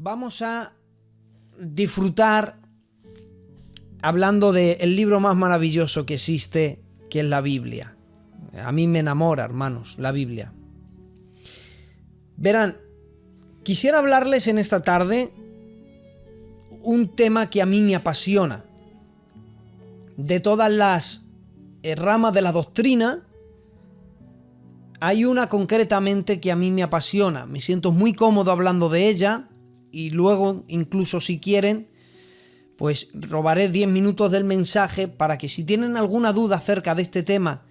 Vamos a disfrutar hablando del libro más maravilloso que existe, que es la Biblia. A mí me enamora, hermanos, la Biblia. Verán, quisiera hablarles en esta tarde un tema que a mí me apasiona. De todas las ramas de la doctrina, hay una concretamente que a mí me apasiona. Me siento muy cómodo hablando de ella y luego, incluso si quieren, pues robaré 10 minutos del mensaje para que si tienen alguna duda acerca de este tema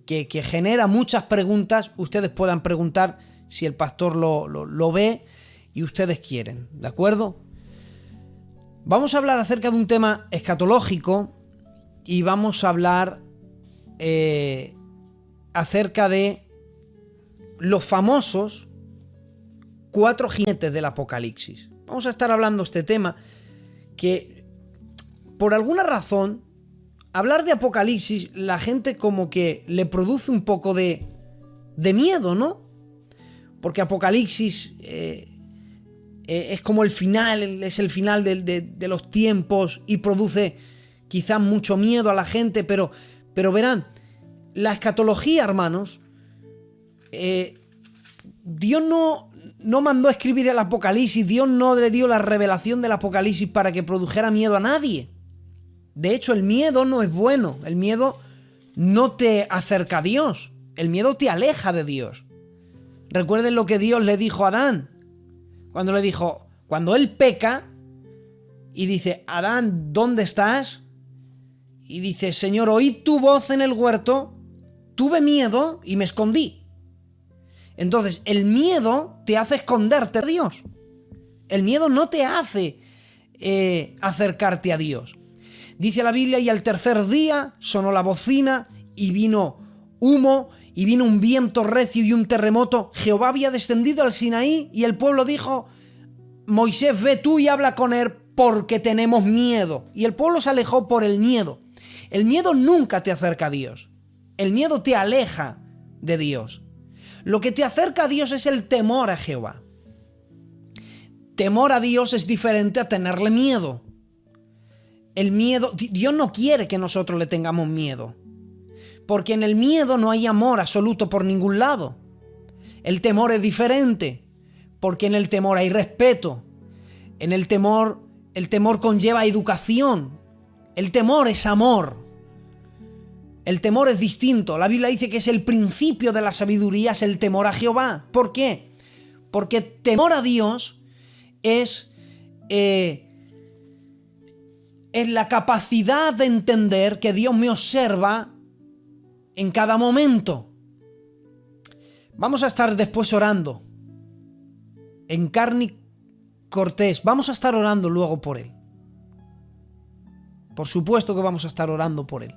que genera muchas preguntas, ustedes puedan preguntar si el pastor lo ve y ustedes quieren, ¿de acuerdo? Vamos a hablar acerca de un tema escatológico y vamos a hablar acerca de los famosos 4 jinetes del Apocalipsis. Vamos a estar hablando de este tema que, por alguna razón, hablar de Apocalipsis, la gente como que le produce un poco de miedo, ¿no? Porque Apocalipsis es como el final, es el final de los tiempos y produce quizás mucho miedo a la gente, pero verán, la escatología, hermanos, Dios no mandó a escribir el Apocalipsis, Dios no le dio la revelación del Apocalipsis para que produjera miedo a nadie. De hecho, el miedo no es bueno, el miedo no te acerca a Dios, el miedo te aleja de Dios. Recuerden lo que Dios le dijo a Adán, cuando le dijo, cuando él peca y dice, Adán, ¿dónde estás? Y dice, Señor, oí tu voz en el huerto, tuve miedo y me escondí. Entonces, el miedo te hace esconderte de Dios. El miedo no te hace acercarte a Dios. Dice la Biblia, y al tercer día sonó la bocina y vino humo y vino un viento recio y un terremoto. Jehová había descendido al Sinaí y el pueblo dijo, Moisés, ve tú y habla con él porque tenemos miedo. Y el pueblo se alejó por el miedo. El miedo nunca te acerca a Dios. El miedo te aleja de Dios. Lo que te acerca a Dios es el temor a Jehová. Temor a Dios es diferente a tenerle miedo. El miedo, Dios no quiere que nosotros le tengamos miedo, porque en el miedo no hay amor absoluto por ningún lado. El temor es diferente, porque en el temor hay respeto. En el temor conlleva educación. El temor es amor. El temor es distinto. La Biblia dice que es el principio de la sabiduría, es el temor a Jehová. ¿Por qué? Porque temor a Dios es la capacidad de entender que Dios me observa en cada momento. Vamos a estar después orando. Encarni Cortés, vamos a estar orando luego por él. Por supuesto que vamos a estar orando por él.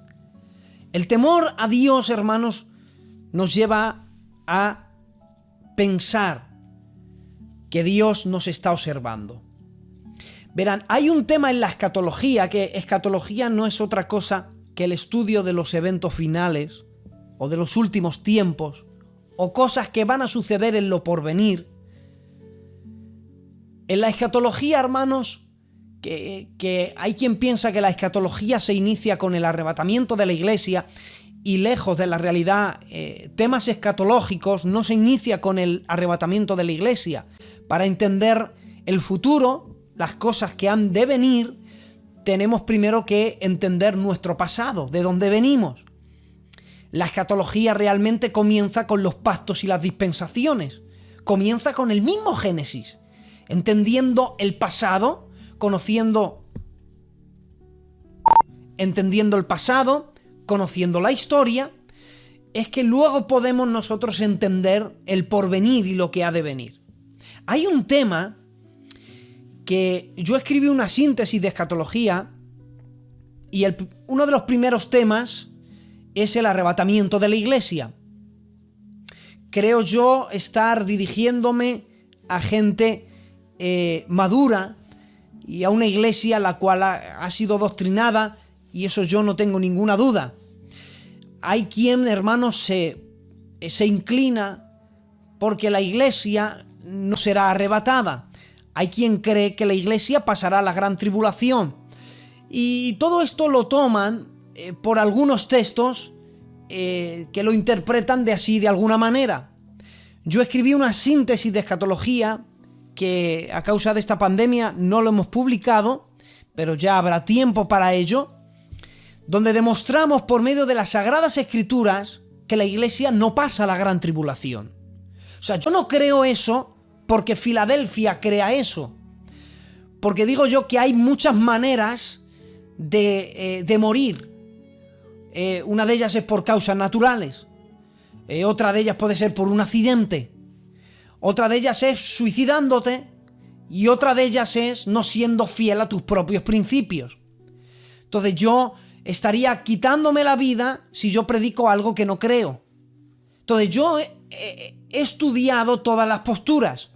El temor a Dios, hermanos, nos lleva a pensar que Dios nos está observando. Verán, hay un tema en la escatología, que escatología no es otra cosa que el estudio de los eventos finales o de los últimos tiempos o cosas que van a suceder en lo porvenir. En la escatología, hermanos, que hay quien piensa que la escatología se inicia con el arrebatamiento de la iglesia y lejos de la realidad, temas escatológicos no se inicia con el arrebatamiento de la iglesia. Para entender el futuro, las cosas que han de venir, tenemos primero que entender nuestro pasado, de dónde venimos. La escatología realmente comienza con los pactos y las dispensaciones. Comienza con el mismo Génesis, entendiendo el pasado, entendiendo el pasado, conociendo la historia, es que luego podemos nosotros entender el porvenir y lo que ha de venir. Hay un tema que yo escribí una síntesis de escatología y uno de los primeros temas es el arrebatamiento de la iglesia. Creo yo estar dirigiéndome a gente madura y a una iglesia la cual ha sido doctrinada, y eso yo no tengo ninguna duda. Hay quien, hermanos, se inclina porque la iglesia no será arrebatada. Hay quien cree que la iglesia pasará la gran tribulación. Y todo esto lo toman por algunos textos que lo interpretan de alguna manera. Yo escribí una síntesis de escatología que a causa de esta pandemia no lo hemos publicado, pero ya habrá tiempo para ello, donde demostramos por medio de las Sagradas Escrituras que la iglesia no pasa la gran tribulación. O sea, yo no creo eso porque Filadelfia crea eso. Porque digo yo que hay muchas maneras de morir. Una de ellas es por causas naturales. Otra de ellas puede ser por un accidente. Otra de ellas es suicidándote. Y otra de ellas es no siendo fiel a tus propios principios. Entonces yo estaría quitándome la vida si yo predico algo que no creo. Entonces yo he estudiado todas las posturas.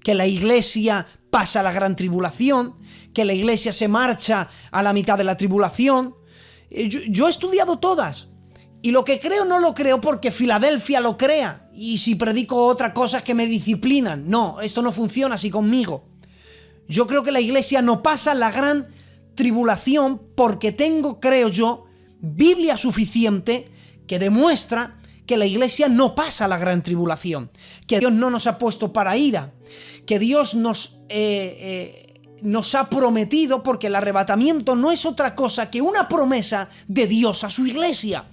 Que la iglesia pasa la gran tribulación, que la iglesia se marcha a la mitad de la tribulación. Yo he estudiado todas. Y lo que creo no lo creo porque Filadelfia lo crea. Y si predico otra cosa es que me disciplinan. No, esto no funciona así conmigo. Yo creo que la iglesia no pasa la gran tribulación porque tengo, creo yo, Biblia suficiente que demuestra que la iglesia no pasa la gran tribulación, que Dios no nos ha puesto para ira, que Dios nos ha prometido, porque el arrebatamiento no es otra cosa que una promesa de Dios a su iglesia.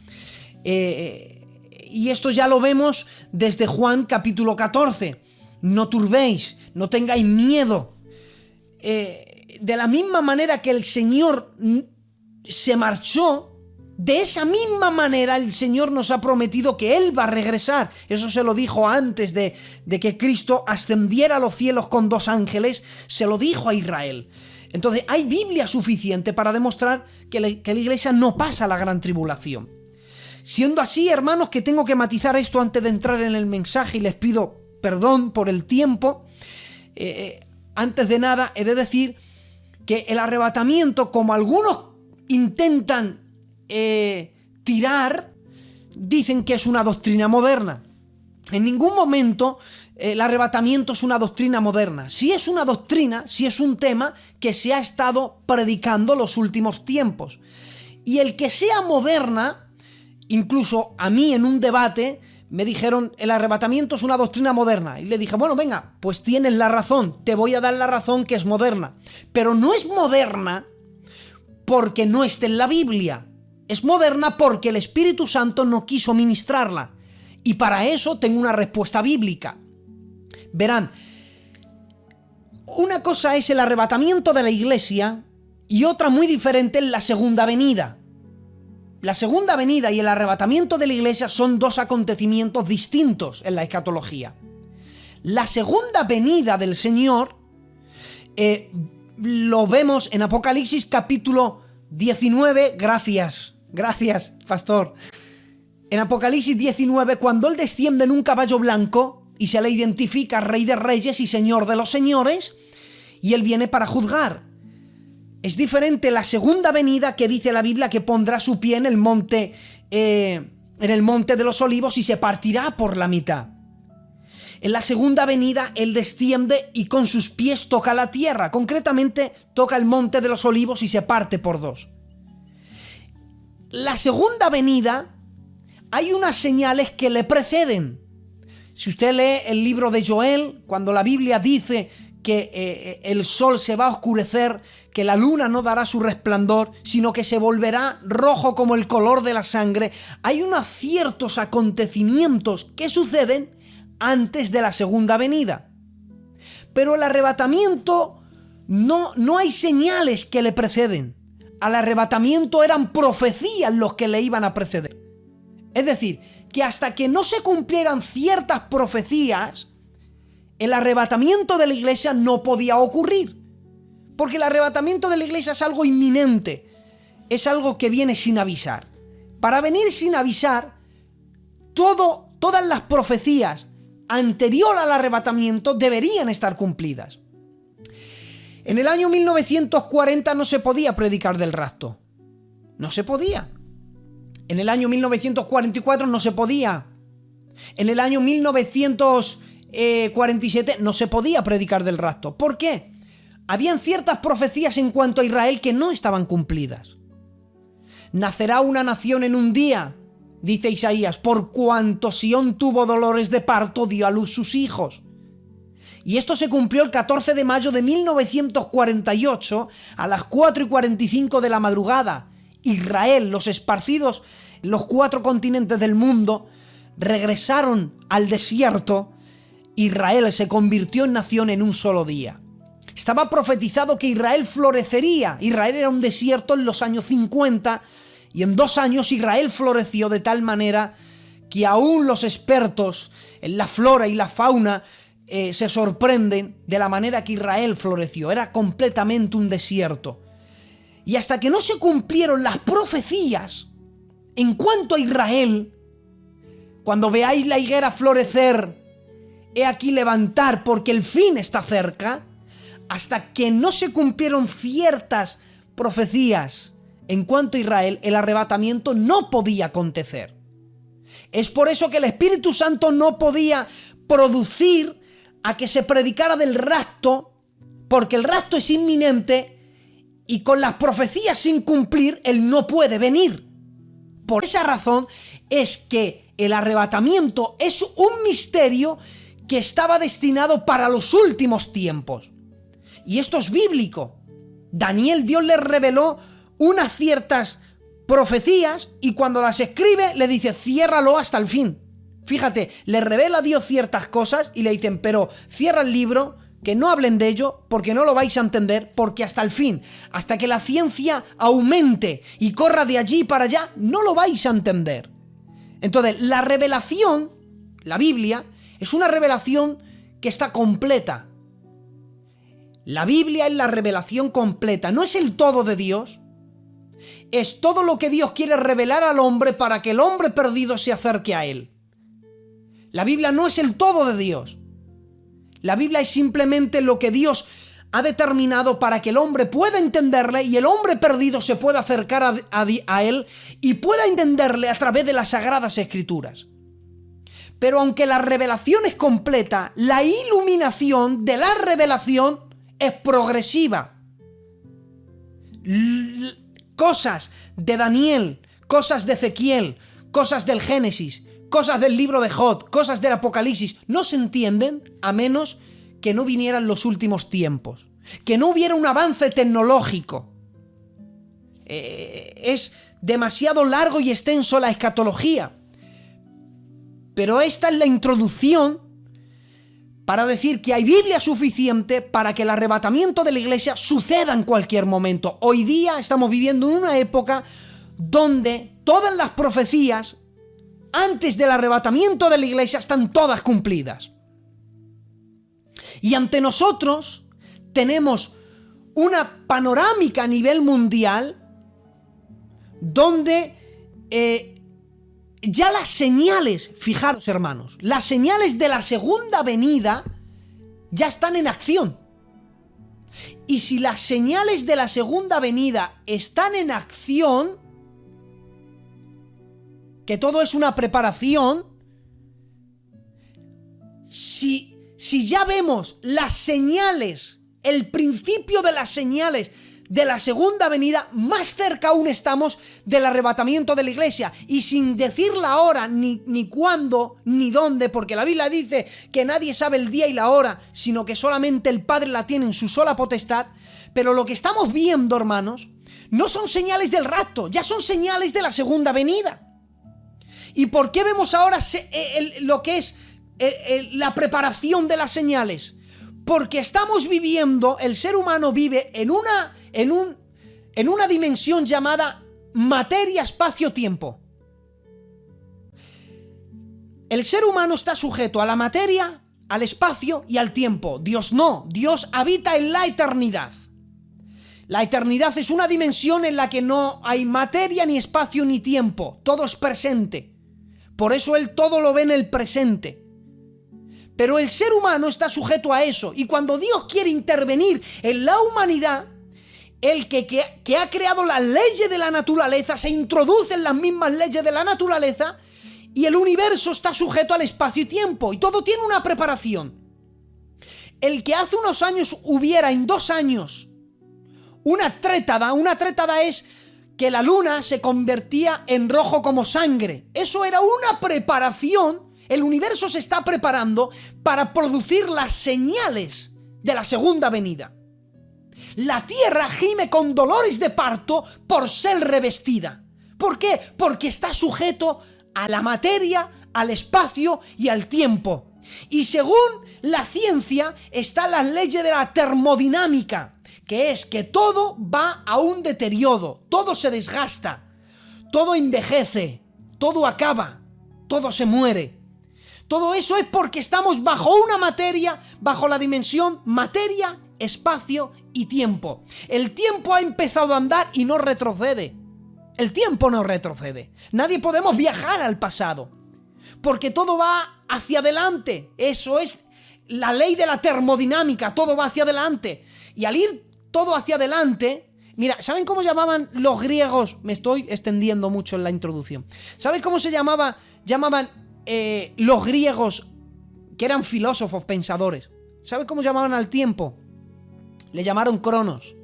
Y esto ya lo vemos desde Juan capítulo 14. No turbéis, no tengáis miedo. De la misma manera que el Señor se marchó, de esa misma manera el Señor nos ha prometido que Él va a regresar. Eso se lo dijo antes de que Cristo ascendiera a los cielos con 2 ángeles, se lo dijo a Israel. Entonces hay Biblia suficiente para demostrar que la iglesia no pasa la gran tribulación. Siendo así, hermanos, que tengo que matizar esto antes de entrar en el mensaje y les pido perdón por el tiempo. Antes de nada, he de decir que el arrebatamiento, como algunos intentan tirar, dicen que es una doctrina moderna. En ningún momento el arrebatamiento es una doctrina moderna. Sí es una doctrina, sí es un tema que se ha estado predicando los últimos tiempos. Y el que sea moderna, incluso a mí en un debate me dijeron, el arrebatamiento es una doctrina moderna. Y le dije, bueno, venga, pues tienes la razón, te voy a dar la razón que es moderna. Pero no es moderna porque no esté en la Biblia. Es moderna porque el Espíritu Santo no quiso ministrarla. Y para eso tengo una respuesta bíblica. Verán, una cosa es el arrebatamiento de la iglesia y otra muy diferente es la segunda venida. La segunda venida y el arrebatamiento de la iglesia son 2 acontecimientos distintos en la escatología. La segunda venida del Señor lo vemos en Apocalipsis capítulo 19, gracias, pastor. En Apocalipsis 19, cuando Él desciende en un caballo blanco y se le identifica Rey de Reyes y Señor de los Señores, y Él viene para juzgar. Es diferente la segunda venida, que dice la Biblia que pondrá su pie en el monte de los Olivos y se partirá por la mitad. En la segunda venida Él desciende y con sus pies toca la tierra, concretamente toca el monte de los Olivos y se parte por 2. La segunda venida hay unas señales que le preceden. Si usted lee el libro de Joel, cuando la Biblia dice que el sol se va a oscurecer, que la luna no dará su resplandor, sino que se volverá rojo como el color de la sangre, hay unos ciertos acontecimientos que suceden antes de la segunda venida. Pero el arrebatamiento no hay señales que le preceden. Al arrebatamiento eran profecías los que le iban a preceder. Es decir, que hasta que no se cumplieran ciertas profecías, el arrebatamiento de la iglesia no podía ocurrir. Porque el arrebatamiento de la iglesia es algo inminente, es algo que viene sin avisar. Para venir sin avisar, todas las profecías anterior al arrebatamiento deberían estar cumplidas. En el año 1940 no se podía predicar del rapto. No se podía. En el año 1944 no se podía. En el año 1900 47 no se podía predicar del rapto. ¿Por qué? Habían ciertas profecías en cuanto a Israel que no estaban cumplidas. Nacerá una nación en un día, dice Isaías, por cuanto Sión tuvo dolores de parto, dio a luz sus hijos. Y esto se cumplió el 14 de mayo de 1948 a las 4:45 de la madrugada. Israel, los esparcidos en los 4 continentes del mundo, regresaron al desierto. Israel se convirtió en nación en un solo día. Estaba profetizado que Israel florecería. Israel era un desierto en los años 50 y en 2 años Israel floreció de tal manera que aún los expertos en la flora y la fauna se sorprenden de la manera que Israel floreció. Era completamente un desierto. Y hasta que no se cumplieron las profecías en cuanto a Israel, cuando veáis la higuera florecer, he aquí levantar porque el fin está cerca, hasta que no se cumplieron ciertas profecías en cuanto a Israel, el arrebatamiento no podía acontecer. Es por eso que el Espíritu Santo no podía producir a que se predicara del rapto, porque el rapto es inminente y con las profecías sin cumplir, Él no puede venir. Por esa razón es que el arrebatamiento es un misterio que estaba destinado para los últimos tiempos. Y esto es bíblico. Daniel, Dios le reveló unas ciertas profecías y cuando las escribe le dice, ciérralo hasta el fin. Fíjate, le revela a Dios ciertas cosas y le dicen, pero cierra el libro, que no hablen de ello, porque no lo vais a entender, porque hasta el fin, hasta que la ciencia aumente y corra de allí para allá, no lo vais a entender. Entonces, la revelación, la Biblia, es una revelación que está completa. La Biblia es la revelación completa, no es el todo de Dios, es todo lo que Dios quiere revelar al hombre para que el hombre perdido se acerque a Él. La Biblia no es el todo de Dios. La Biblia es simplemente lo que Dios ha determinado para que el hombre pueda entenderle y el hombre perdido se pueda acercar a Él y pueda entenderle a través de las Sagradas Escrituras. Pero aunque la revelación es completa, la iluminación de la revelación es progresiva. Cosas de Daniel, cosas de Ezequiel, cosas del Génesis, cosas del libro de Job, cosas del Apocalipsis, no se entienden a menos que no vinieran los últimos tiempos, que no hubiera un avance tecnológico. Es demasiado largo y extenso la escatología, pero esta es la introducción para decir que hay Biblia suficiente para que el arrebatamiento de la iglesia suceda en cualquier momento. Hoy día estamos viviendo en una época donde todas las profecías antes del arrebatamiento de la iglesia están todas cumplidas. Y ante nosotros tenemos una panorámica a nivel mundial donde ya las señales, fijaros hermanos, las señales de la segunda venida ya están en acción. Y si las señales de la segunda venida están en acción, que todo es una preparación, si ya vemos las señales, el principio de las señales de la segunda venida, más cerca aún estamos del arrebatamiento de la iglesia. Y sin decir la hora, ni cuándo, ni dónde, porque la Biblia dice que nadie sabe el día y la hora, sino que solamente el Padre la tiene en su sola potestad. Pero lo que estamos viendo, hermanos, no son señales del rapto, ya son señales de la segunda venida. ¿Y por qué vemos ahora lo que es la preparación de las señales? Porque estamos viviendo, el ser humano vive en una dimensión llamada materia, espacio, tiempo. El ser humano está sujeto a la materia, al espacio y al tiempo. Dios no, Dios habita en la eternidad. La eternidad es una dimensión en la que no hay materia, ni espacio, ni tiempo. Todo es presente. Por eso Él todo lo ve en el presente. Pero el ser humano está sujeto a eso. Y cuando Dios quiere intervenir en la humanidad, el que ha creado las leyes de la naturaleza se introduce en las mismas leyes de la naturaleza Y el universo está sujeto al espacio y tiempo, y todo tiene una preparación. El que hace unos años hubiera en 2 años una trétada es que la luna se convertía en rojo como sangre. Eso era una preparación. El universo se está preparando para producir las señales de la segunda venida. La tierra gime con dolores de parto por ser revestida. ¿Por qué? Porque está sujeto a la materia, al espacio y al tiempo. Y según la ciencia están las leyes de la termodinámica, que es que todo va a un deterioro, todo se desgasta, todo envejece, todo acaba, todo se muere. Todo eso es porque estamos bajo una materia, bajo la dimensión materia, espacio y tiempo. El tiempo ha empezado a andar y no retrocede. El tiempo no retrocede. Nadie podemos viajar al pasado, porque todo va hacia adelante. Eso es la ley de la termodinámica, todo va hacia adelante. Y al ir todo hacia adelante, mira, ¿saben cómo llamaban los griegos? Me estoy extendiendo mucho en la introducción. ¿Saben cómo se llamaban los griegos, que eran filósofos, pensadores? ¿Saben cómo llamaban al tiempo? Le llamaron Cronos.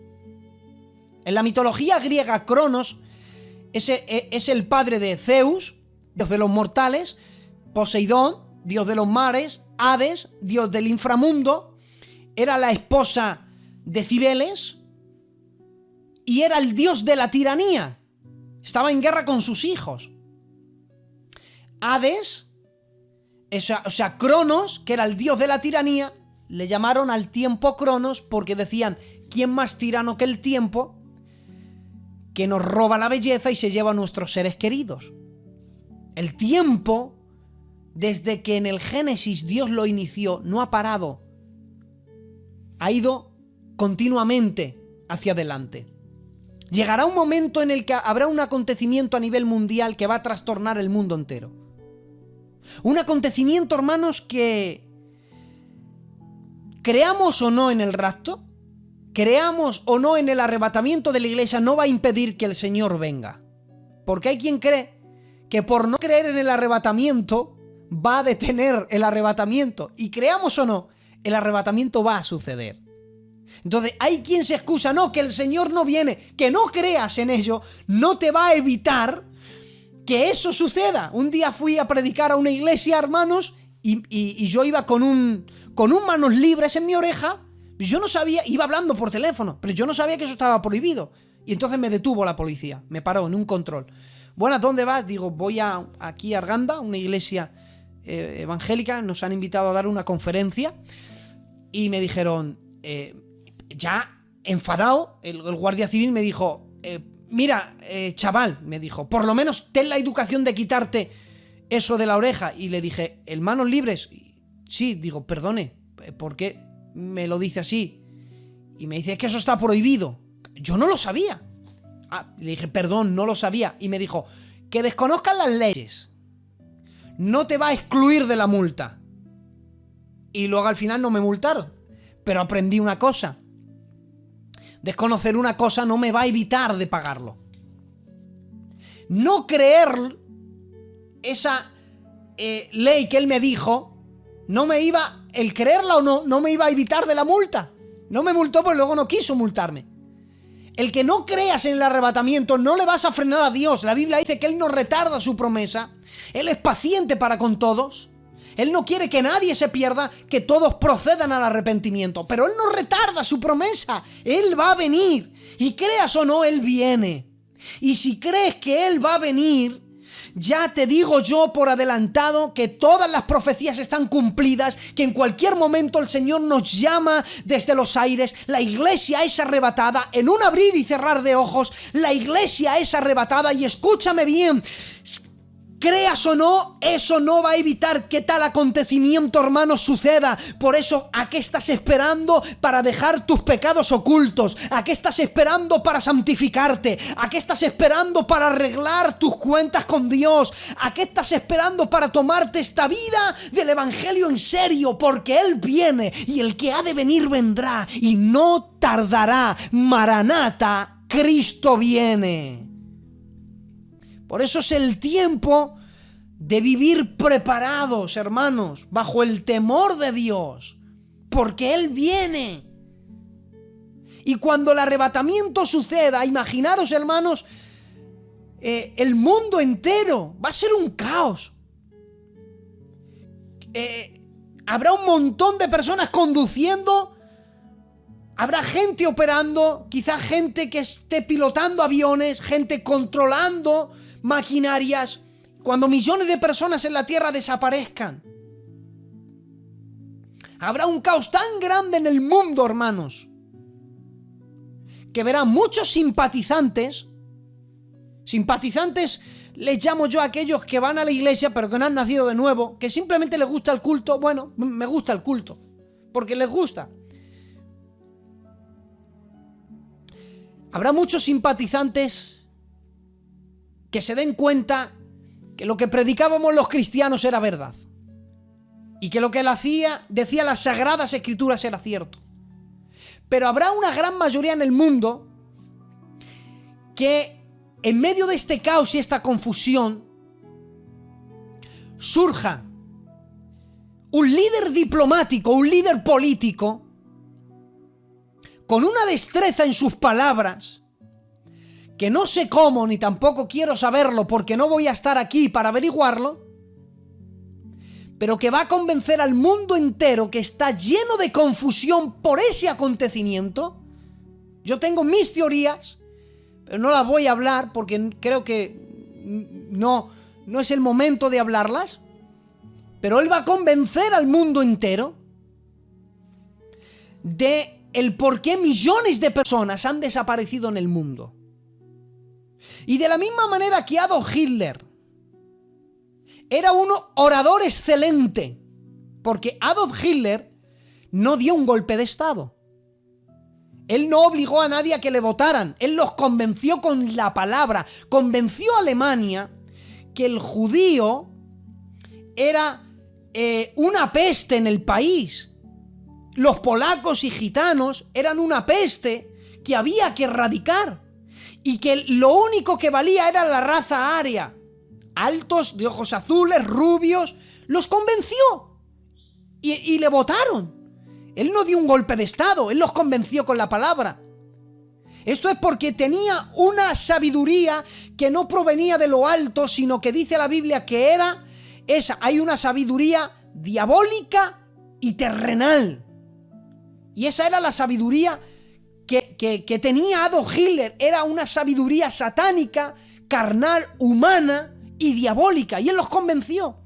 En la mitología griega, Cronos es el padre de Zeus, dios de los mortales, Poseidón, dios de los mares, Hades, dios del inframundo, era la esposa de Cibeles y era el dios de la tiranía. Estaba en guerra con sus hijos. Hades, o sea, Cronos, que era el dios de la tiranía, le llamaron al tiempo Cronos porque decían, ¿quién más tirano que el tiempo, que nos roba la belleza y se lleva a nuestros seres queridos? El tiempo, desde que en el Génesis Dios lo inició, no ha parado. Ha ido continuamente hacia adelante. Llegará un momento en el que habrá un acontecimiento a nivel mundial que va a trastornar el mundo entero. Un acontecimiento, hermanos, que creamos o no en el rapto, creamos o no en el arrebatamiento de la iglesia, no va a impedir que el Señor venga. Porque hay quien cree que por no creer en el arrebatamiento va a detener el arrebatamiento. Y creamos o no, el arrebatamiento va a suceder. Entonces hay quien se excusa, no, que el Señor no viene. Que no creas en ello no te va a evitar que eso suceda. Un día fui a predicar a una iglesia, hermanos, y yo iba con un manos libres en mi oreja. Yo no sabía, iba hablando por teléfono, pero yo no sabía que eso estaba prohibido. Y entonces me detuvo la policía, me paró en un control. Bueno, ¿dónde vas? Digo, voy aquí a Arganda, una iglesia evangélica, nos han invitado a dar una conferencia. Y me dijeron, ya enfadado, el guardia civil me dijo, mira, chaval, me dijo, por lo menos ten la educación de quitarte eso de la oreja. Y le dije, ¿el manos libres? Sí, digo, perdone, ¿por qué me lo dice así? Y me dice, es que eso está prohibido. Yo no lo sabía. Le dije, perdón, no lo sabía. Y me dijo, que desconozcan las leyes no te va a excluir de la multa. Y luego al final no me multaron. Pero aprendí una cosa. Desconocer una cosa no me va a evitar de pagarlo. No creer esa ley que él me dijo, el creerla o no me iba a evitar de la multa. No me multó, pero luego no quiso multarme. El que no creas en el arrebatamiento, no le vas a frenar a Dios. La Biblia dice que Él no retarda su promesa. Él es paciente para con todos. Él no quiere que nadie se pierda, que todos procedan al arrepentimiento. Pero Él no retarda su promesa. Él va a venir. Y creas o no, Él viene. Y si crees que Él va a venir, ya te digo yo por adelantado que todas las profecías están cumplidas, que en cualquier momento el Señor nos llama desde los aires, la iglesia es arrebatada, en un abrir y cerrar de ojos, la iglesia es arrebatada. Y escúchame bien, creas o no, eso no va a evitar que tal acontecimiento, hermano, suceda. Por eso, ¿a qué estás esperando para dejar tus pecados ocultos? ¿A qué estás esperando para santificarte? ¿A qué estás esperando para arreglar tus cuentas con Dios? ¿A qué estás esperando para tomarte esta vida del evangelio en serio? Porque Él viene y el que ha de venir vendrá y no tardará. Maranata, Cristo viene. Por eso es el tiempo de vivir preparados, hermanos, bajo el temor de Dios, porque Él viene. Y cuando el arrebatamiento suceda, imaginaros, hermanos, el mundo entero va a ser un caos. Habrá un montón de personas conduciendo, habrá gente operando, quizás gente que esté pilotando aviones, gente controlando maquinarias, cuando millones de personas en la Tierra desaparezcan. Habrá un caos tan grande en el mundo, hermanos, que verán muchos simpatizantes les llamo yo a aquellos que van a la iglesia pero que no han nacido de nuevo, que simplemente les gusta el culto. Bueno, me gusta el culto, porque les gusta. Habrá muchos simpatizantes que se den cuenta que lo que predicábamos los cristianos era verdad, y que lo que él decía las Sagradas Escrituras era cierto. Pero habrá una gran mayoría en el mundo que en medio de este caos y esta confusión surja un líder diplomático, un líder político, con una destreza en sus palabras, que no sé cómo ni tampoco quiero saberlo porque no voy a estar aquí para averiguarlo, pero que va a convencer al mundo entero que está lleno de confusión por ese acontecimiento. Yo tengo mis teorías, pero no las voy a hablar porque creo que no es el momento de hablarlas. Pero él va a convencer al mundo entero de el por qué millones de personas han desaparecido en el mundo. Y de la misma manera que Adolf Hitler era un orador excelente, porque Adolf Hitler no dio un golpe de estado. Él no obligó a nadie a que le votaran. Él los convenció con la palabra. Convenció a Alemania que el judío era una peste en el país. Los polacos y gitanos eran una peste que había que erradicar. Y que lo único que valía era la raza aria. Altos, de ojos azules, rubios. Los convenció. Y le votaron. Él no dio un golpe de estado, él los convenció con la palabra. Esto es porque tenía una sabiduría que no provenía de lo alto, sino que dice la Biblia que era esa. Hay una sabiduría diabólica y terrenal. Y esa era la sabiduría que tenía Adolf Hitler. Era una sabiduría satánica, carnal, humana y diabólica. Y él los convenció.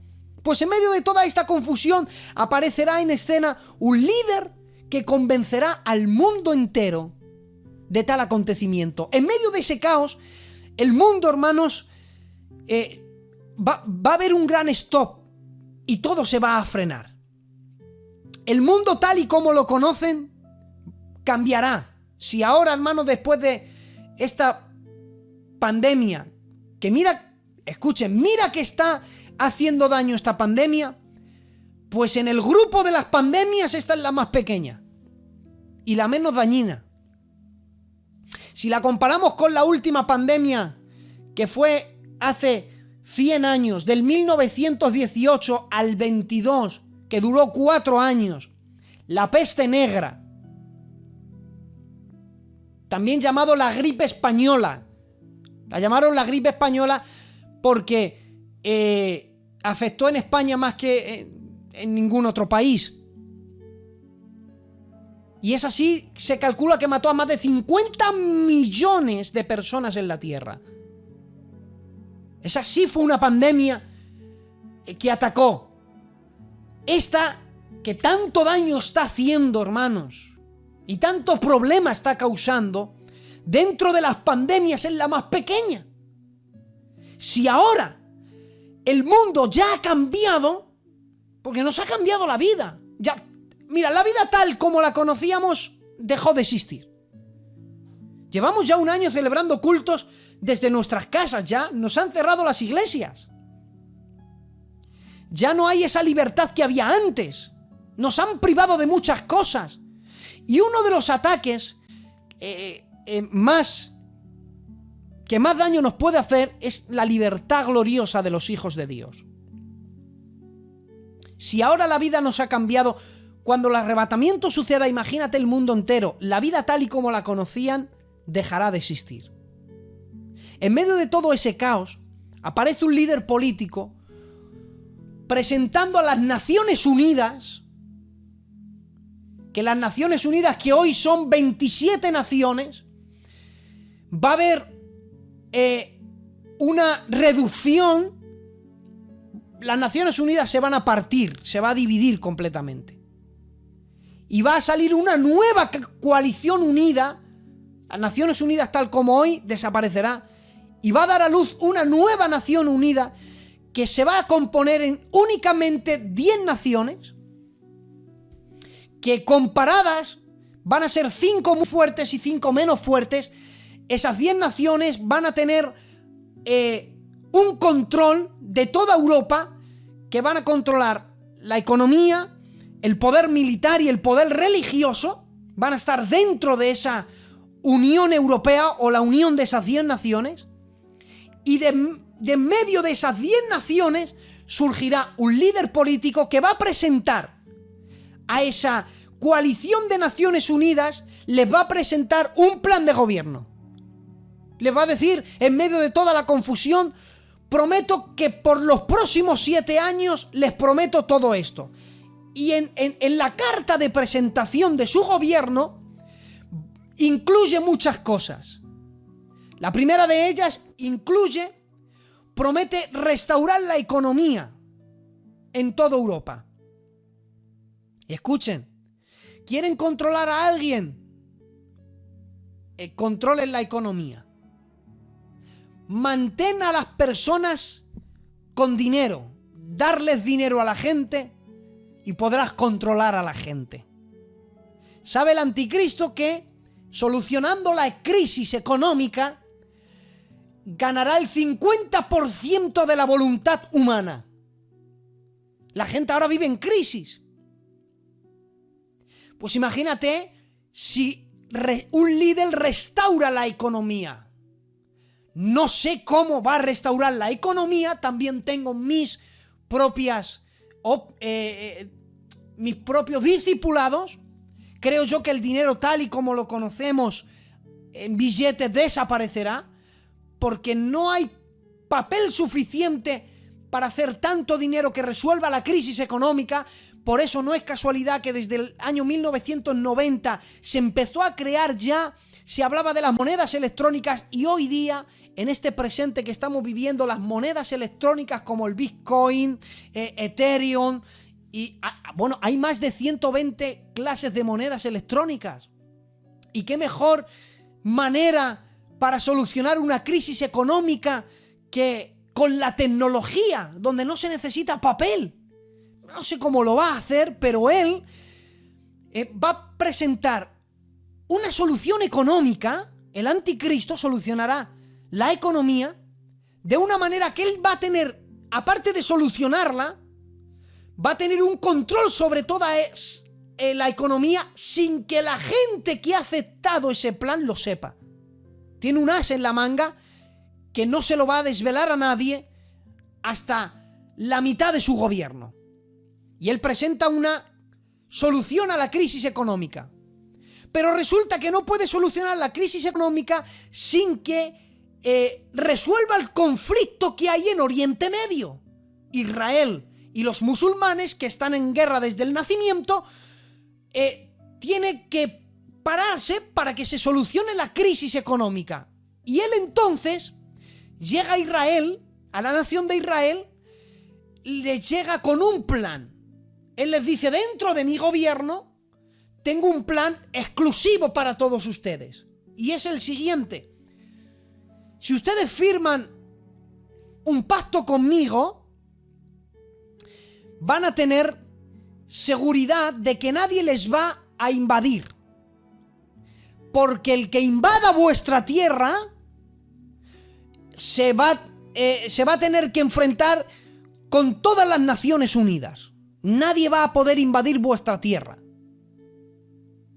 Pues en medio de toda esta confusión aparecerá en escena un líder que convencerá al mundo entero de tal acontecimiento. En medio de ese caos, el mundo, hermanos, va a haber un gran stop y todo se va a frenar. El mundo tal y como lo conocen cambiará. Si ahora, hermanos, después de esta pandemia, que mira, escuchen, mira que está haciendo daño esta pandemia, pues en el grupo de las pandemias esta es la más pequeña y la menos dañina. Si la comparamos con la última pandemia, que fue hace 100 años, del 1918 al 22, que duró 4 años, la peste negra, también llamado la gripe española. La llamaron la gripe española porque afectó en España más que en ningún otro país. Y es así, se calcula que mató a más de 50 millones de personas en la Tierra. Esa sí fue una pandemia que atacó. Esta que tanto daño está haciendo, hermanos, y tanto problema está causando, dentro de las pandemias es la más pequeña. Si ahora el mundo ya ha cambiado, porque nos ha cambiado la vida. Ya, mira, la vida tal como la conocíamos dejó de existir. Llevamos ya 1 año celebrando cultos desde nuestras casas, ya nos han cerrado las iglesias. Ya no hay esa libertad que había antes. Nos han privado de muchas cosas. Y uno de los ataques que más daño nos puede hacer es la libertad gloriosa de los hijos de Dios. Si ahora la vida nos ha cambiado, cuando el arrebatamiento suceda, imagínate el mundo entero, la vida tal y como la conocían dejará de existir. En medio de todo ese caos, aparece un líder político presentando a las Naciones Unidas, que las Naciones Unidas, que hoy son 27 naciones, va a haber una reducción. Las Naciones Unidas se van a partir, se va a dividir completamente. Y va a salir una nueva coalición unida. Las Naciones Unidas tal como hoy desaparecerá. Y va a dar a luz una nueva nación unida que se va a componer en únicamente 10 naciones, que comparadas van a ser 5 muy fuertes y 5 menos fuertes. Esas 10 naciones van a tener un control de toda Europa, que van a controlar la economía, el poder militar y el poder religioso. Van a estar dentro de esa Unión Europea o la unión de esas 10 naciones. Y de medio de esas 10 naciones surgirá un líder político que va a presentar a esa coalición de Naciones Unidas, les va a presentar un plan de gobierno. Les va a decir, en medio de toda la confusión, prometo que por los próximos 7 años les prometo todo esto. Y en la carta de presentación de su gobierno incluye muchas cosas. La primera de ellas promete restaurar la economía en toda Europa. Y escuchen, ¿quieren controlar a alguien? Controlen la economía. Mantén a las personas con dinero, darles dinero a la gente y podrás controlar a la gente. Sabe el anticristo que, solucionando la crisis económica, ganará el 50% de la voluntad humana. La gente ahora vive en crisis. Pues imagínate si un líder restaura la economía. No sé cómo va a restaurar la economía, también tengo mis propios discipulados. Creo yo que el dinero tal y como lo conocemos en billetes desaparecerá, porque no hay papel suficiente para hacer tanto dinero que resuelva la crisis económica. Por eso no es casualidad que desde el año 1990 se empezó a crear ya, se hablaba de las monedas electrónicas, y hoy día, en este presente que estamos viviendo, las monedas electrónicas como el Bitcoin, Ethereum, y bueno, hay más de 120 clases de monedas electrónicas. ¿Y qué mejor manera para solucionar una crisis económica que con la tecnología, donde no se necesita papel? No sé cómo lo va a hacer, pero él va a presentar una solución económica. El anticristo solucionará la economía de una manera que él va a tener, aparte de solucionarla, va a tener un control sobre toda la economía sin que la gente que ha aceptado ese plan lo sepa. Tiene un as en la manga que no se lo va a desvelar a nadie hasta la mitad de su gobierno. Y él presenta una solución a la crisis económica. Pero resulta que no puede solucionar la crisis económica sin que resuelva el conflicto que hay en Oriente Medio. Israel y los musulmanes, que están en guerra desde el nacimiento, tiene que pararse para que se solucione la crisis económica. Y él entonces llega a Israel, a la nación de Israel, le llega con un plan. Él les dice, dentro de mi gobierno tengo un plan exclusivo para todos ustedes. Y es el siguiente: si ustedes firman un pacto conmigo, van a tener seguridad de que nadie les va a invadir. Porque el que invada vuestra tierra se va a tener que enfrentar con todas las Naciones Unidas. Nadie va a poder invadir vuestra tierra.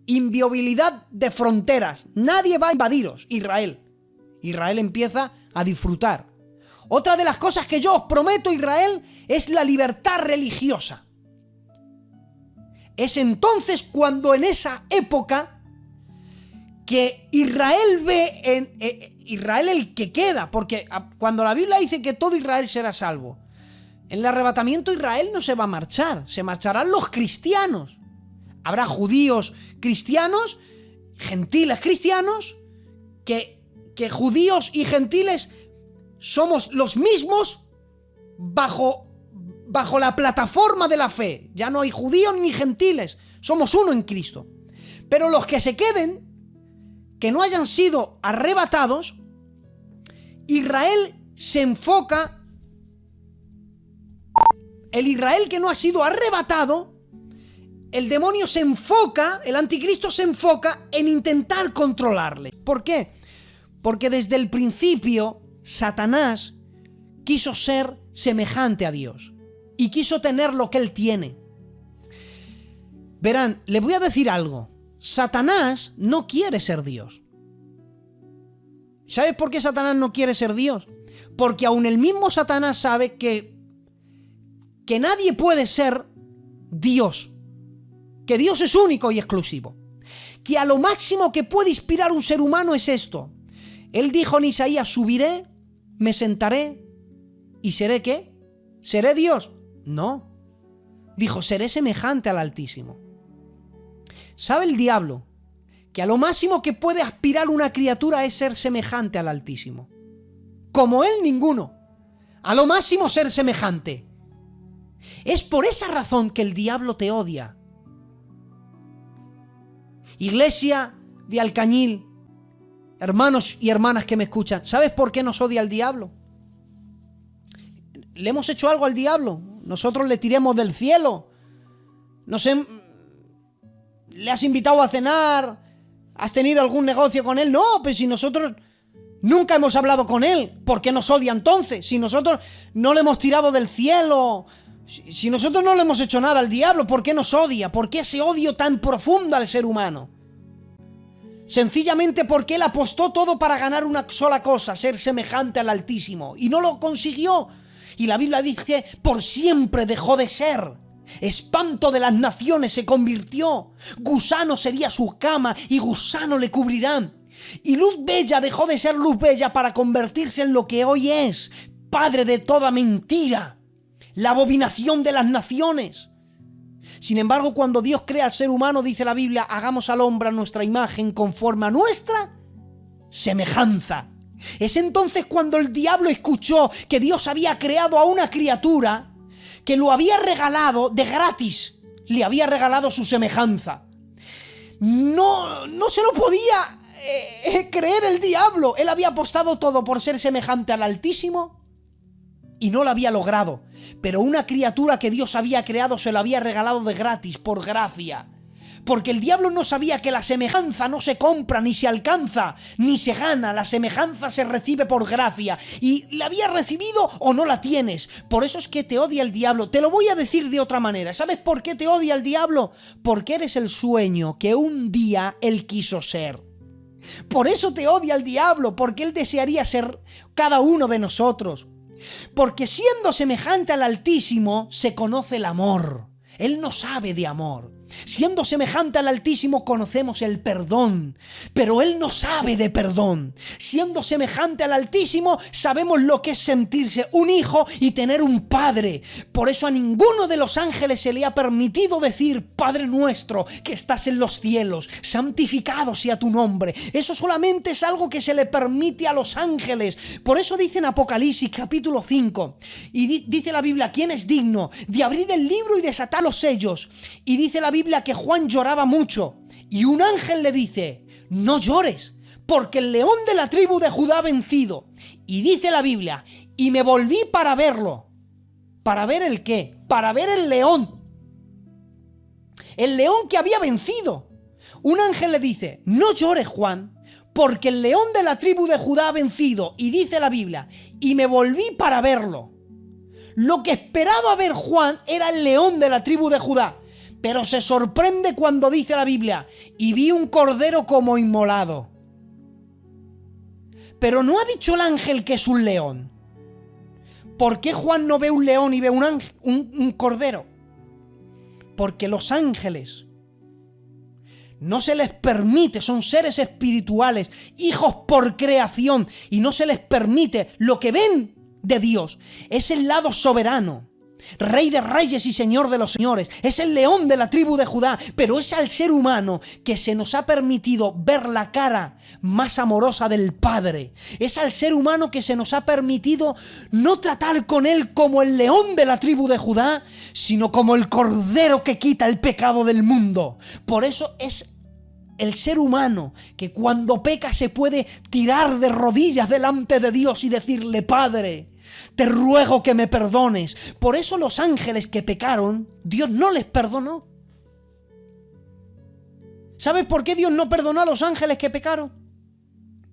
Inviolabilidad de fronteras. Nadie va a invadiros. Israel empieza a disfrutar. Otra de las cosas que yo os prometo, Israel, es la libertad religiosa. Es entonces cuando en esa época que Israel ve en Israel el que queda, porque cuando la Biblia dice que todo Israel será salvo, en el arrebatamiento Israel no se va a marchar, se marcharán los cristianos. Habrá judíos cristianos, gentiles cristianos, que judíos y gentiles somos los mismos bajo la plataforma de la fe. Ya no hay judíos ni gentiles, somos uno en Cristo. Pero los que se queden, que no hayan sido arrebatados, Israel se enfoca, el Israel que no ha sido arrebatado, el demonio se enfoca, el anticristo se enfoca en intentar controlarle. ¿Por qué? Porque desde el principio Satanás quiso ser semejante a Dios y quiso tener lo que él tiene. Verán, le voy a decir algo. Satanás no quiere ser Dios. ¿Sabes por qué Satanás no quiere ser Dios? Porque aún el mismo Satanás sabe que nadie puede ser Dios. Que Dios es único y exclusivo. Que a lo máximo que puede inspirar un ser humano es esto. Él dijo en Isaías: subiré, me sentaré y seré ¿qué? ¿Seré Dios? No. Dijo: seré semejante al Altísimo. ¿Sabe el diablo que a lo máximo que puede aspirar una criatura es ser semejante al Altísimo? Como él, ninguno. A lo máximo ser semejante. Es por esa razón que el diablo te odia. Iglesia de Alcañil, hermanos y hermanas que me escuchan, ¿sabes por qué nos odia el diablo? ¿Le hemos hecho algo al diablo? Nosotros le tiremos del cielo. ¿Le has invitado a cenar? ¿Has tenido algún negocio con él? No, pues si nosotros nunca hemos hablado con él, ¿por qué nos odia entonces? Si nosotros no le hemos tirado del cielo, si nosotros no le hemos hecho nada al diablo, ¿por qué nos odia? ¿Por qué ese odio tan profundo al ser humano? Sencillamente porque él apostó todo para ganar una sola cosa: ser semejante al Altísimo, y no lo consiguió. Y la Biblia dice: por siempre dejó de ser. Espanto de las naciones se convirtió. Gusano sería su cama y gusano le cubrirán. Y luz bella dejó de ser luz bella para convertirse en lo que hoy es: padre de toda mentira, la abominación de las naciones. Sin embargo, cuando Dios crea al ser humano, dice la Biblia: hagamos al hombre a nuestra imagen, conforme a nuestra semejanza. Es entonces cuando el diablo escuchó que Dios había creado a una criatura que lo había regalado de gratis, le había regalado su semejanza. No se lo podía creer el diablo. Él había apostado todo por ser semejante al Altísimo y no lo había logrado. Pero una criatura que Dios había creado se lo había regalado de gratis, por gracia. Porque el diablo no sabía que la semejanza no se compra, ni se alcanza, ni se gana. La semejanza se recibe por gracia. Y la había recibido o no la tienes. Por eso es que te odia el diablo. Te lo voy a decir de otra manera. ¿Sabes por qué te odia el diablo? Porque eres el sueño que un día él quiso ser. Por eso te odia el diablo, porque él desearía ser cada uno de nosotros. Porque siendo semejante al Altísimo se conoce el amor. Él no sabe de amor. Siendo semejante al Altísimo conocemos el perdón, pero Él no sabe de perdón. Siendo semejante al Altísimo sabemos lo que es sentirse un hijo y tener un padre. Por eso a ninguno de los ángeles se le ha permitido decir: Padre nuestro que estás en los cielos, santificado sea tu nombre. Eso solamente es algo que se le permite a los ángeles. Por eso dice en Apocalipsis capítulo 5, y dice la Biblia: ¿quién es digno de abrir el libro y desatar los sellos? Y dice la Biblia que Juan lloraba mucho, y un ángel le dice: no llores, porque el león de la tribu de Judá ha vencido. Y dice la Biblia: y me volví para verlo. ¿Para ver el qué? Para ver el león que había vencido. Un ángel le dice: no llores, Juan, porque el león de la tribu de Judá ha vencido. Y dice la Biblia: y me volví para verlo. Lo que esperaba ver Juan era el león de la tribu de Judá. Pero se sorprende cuando dice la Biblia: y vi un cordero como inmolado. Pero no ha dicho el ángel que es un león. ¿Por qué Juan no ve un león y ve un cordero? Porque los ángeles no se les permite, son seres espirituales, hijos por creación, y no se les permite lo que ven de Dios. Es el lado soberano, Rey de reyes y Señor de los señores. Es el león de la tribu de Judá, pero es al ser humano que se nos ha permitido ver la cara más amorosa del Padre. Es al ser humano que se nos ha permitido no tratar con él como el león de la tribu de Judá, sino como el cordero que quita el pecado del mundo. Por eso es el ser humano que cuando peca se puede tirar de rodillas delante de Dios y decirle: Padre, te ruego que me perdones. Por eso los ángeles que pecaron, Dios no les perdonó. ¿Sabes por qué Dios no perdonó a los ángeles que pecaron?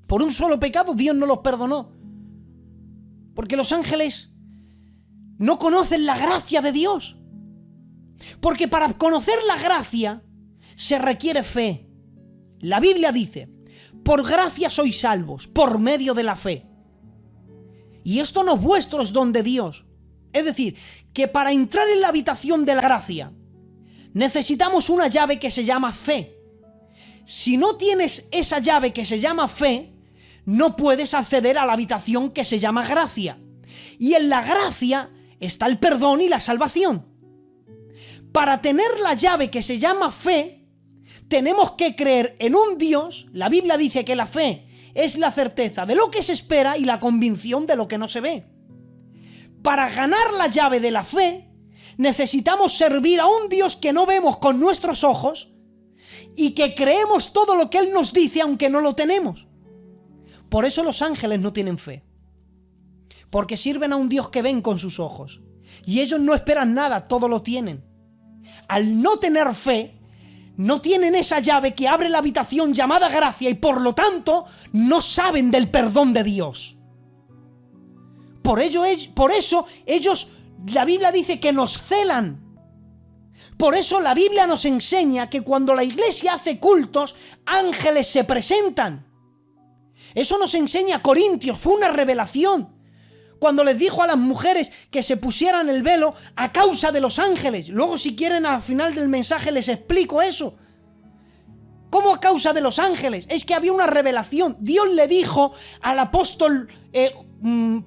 Por un solo pecado Dios no los perdonó. Porque los ángeles no conocen la gracia de Dios. Porque para conocer la gracia se requiere fe. La Biblia dice: por gracia sois salvos, por medio de la fe. Y esto no es vuestro, es don de Dios. Es decir, que para entrar en la habitación de la gracia necesitamos una llave que se llama fe. Si no tienes esa llave que se llama fe, no puedes acceder a la habitación que se llama gracia. Y en la gracia está el perdón y la salvación. Para tener la llave que se llama fe, tenemos que creer en un Dios. La Biblia dice que la fe es la certeza de lo que se espera y la convicción de lo que no se ve. Para ganar la llave de la fe, necesitamos servir a un Dios que no vemos con nuestros ojos y que creemos todo lo que Él nos dice aunque no lo tenemos. Por eso los ángeles no tienen fe. Porque sirven a un Dios que ven con sus ojos. Y ellos no esperan nada, todo lo tienen. Al no tener fe, no tienen esa llave que abre la habitación llamada gracia y por lo tanto no saben del perdón de Dios. Por eso ellos, la Biblia dice que nos celan. Por eso la Biblia nos enseña que cuando la iglesia hace cultos, ángeles se presentan. Eso nos enseña Corintios, fue una revelación. Cuando les dijo a las mujeres que se pusieran el velo a causa de los ángeles. Luego, si quieren, al final del mensaje les explico eso. ¿Cómo a causa de los ángeles? Es que había una revelación. Dios le dijo al apóstol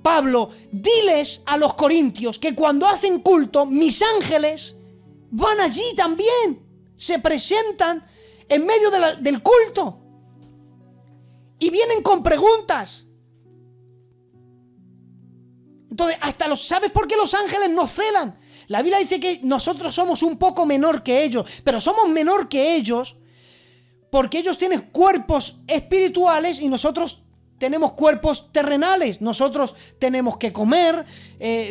Pablo: diles a los corintios que cuando hacen culto, mis ángeles van allí también. Se presentan en medio del culto. Y vienen con preguntas. Entonces, ¿sabes por qué los ángeles nos celan? La Biblia dice que nosotros somos un poco menor que ellos, pero somos menor que ellos porque ellos tienen cuerpos espirituales y nosotros tenemos cuerpos terrenales. Nosotros tenemos que comer,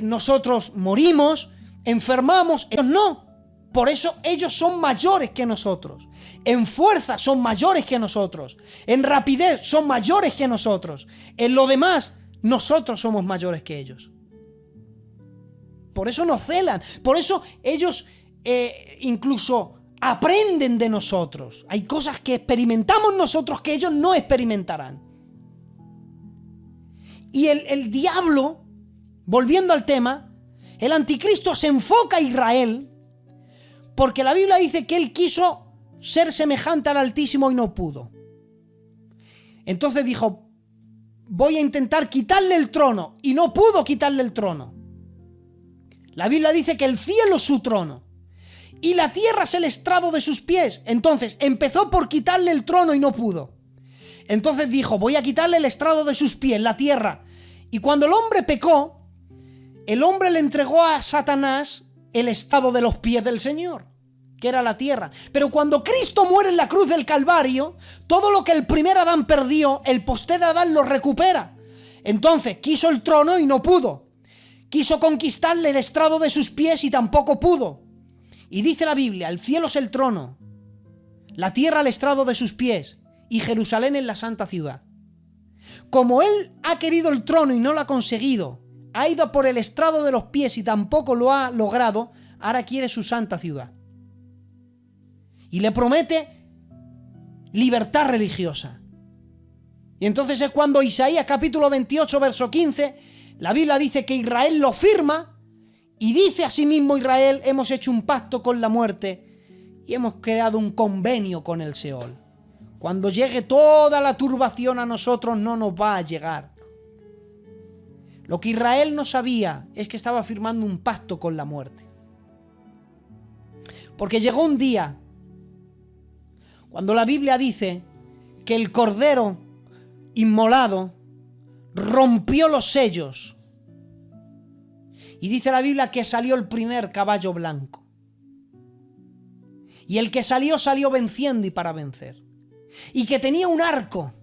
nosotros morimos, enfermamos, ellos no. Por eso ellos son mayores que nosotros. En fuerza son mayores que nosotros. En rapidez son mayores que nosotros. En lo demás, nosotros somos mayores que ellos. Por eso nos celan. Por eso ellos incluso aprenden de nosotros. Hay cosas que experimentamos nosotros que ellos no experimentarán. Y el diablo, volviendo al tema, el anticristo se enfoca a Israel porque la Biblia dice que él quiso ser semejante al Altísimo y no pudo. Entonces dijo: voy a intentar quitarle el trono, y no pudo quitarle el trono. La Biblia dice que el cielo es su trono y la tierra es el estrado de sus pies. Entonces empezó por quitarle el trono y no pudo. Entonces dijo: voy a quitarle el estrado de sus pies, la tierra. Y cuando el hombre pecó, el hombre le entregó a Satanás el estrado de los pies del Señor, que era la tierra. Pero cuando Cristo muere en la cruz del Calvario, todo lo que el primer Adán perdió, el postrer Adán lo recupera. Entonces quiso el trono y no pudo. Quiso conquistarle el estrado de sus pies y tampoco pudo. Y dice la Biblia: el cielo es el trono, la tierra el estrado de sus pies, y Jerusalén es la santa ciudad. Como él ha querido el trono y no lo ha conseguido, ha ido por el estrado de los pies y tampoco lo ha logrado, ahora quiere su santa ciudad. Y le promete libertad religiosa. Y entonces es cuando Isaías capítulo 28, verso 15, la Biblia dice que Israel lo firma Y dice asimismo Israel, hemos hecho un pacto con la muerte y hemos creado un convenio con el Seol. Cuando llegue toda la turbación a nosotros no nos va a llegar. Lo que Israel no sabía es que estaba firmando un pacto con la muerte. Porque llegó un día cuando la Biblia dice que el cordero inmolado rompió los sellos. Y dice la Biblia que salió el primer caballo blanco. Y el que salió, salió venciendo y para vencer. Y que tenía un arco.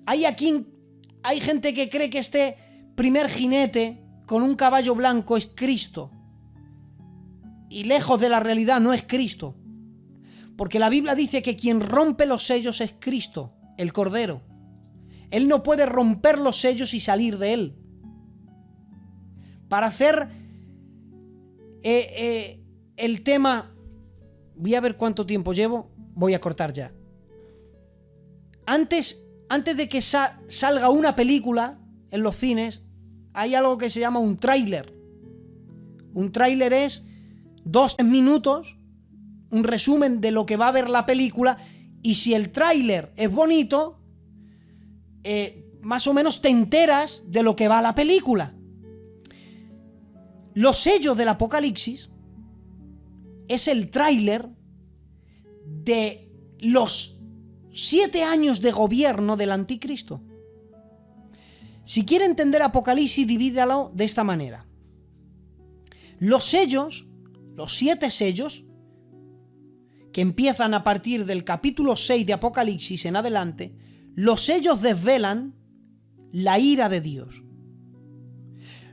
Hay gente que cree que este primer jinete con un caballo blanco es Cristo. Y lejos de la realidad no es Cristo. Porque la Biblia dice que quien rompe los sellos es Cristo, el Cordero. Él no puede romper los sellos y salir de él. Para hacer el tema... Voy a ver cuánto tiempo llevo. Voy a cortar ya. Antes de que salga una película en los cines, hay algo que se llama un tráiler. Un tráiler es 2 minutos, un resumen de lo que va a ver la película, y si el tráiler es bonito, más o menos te enteras de lo que va a la película. Los sellos del Apocalipsis es el tráiler de los 7 años de gobierno del anticristo. Si quiere entender Apocalipsis, divídalo de esta manera. Los sellos, los 7 sellos, que empiezan a partir del capítulo 6 de Apocalipsis en adelante, los sellos desvelan la ira de Dios.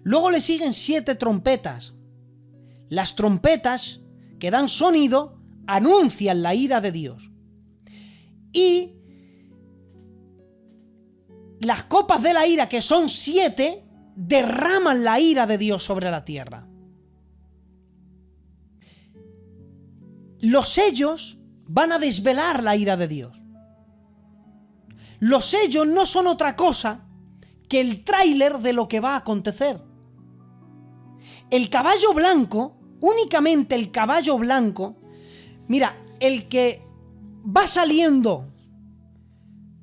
Luego le siguen 7 trompetas. Las trompetas que dan sonido anuncian la ira de Dios. Y las copas de la ira, que son 7, derraman la ira de Dios sobre la tierra. Los sellos van a desvelar la ira de Dios. Los sellos no son otra cosa que el tráiler de lo que va a acontecer. El caballo blanco, únicamente el caballo blanco, mira, el que va saliendo,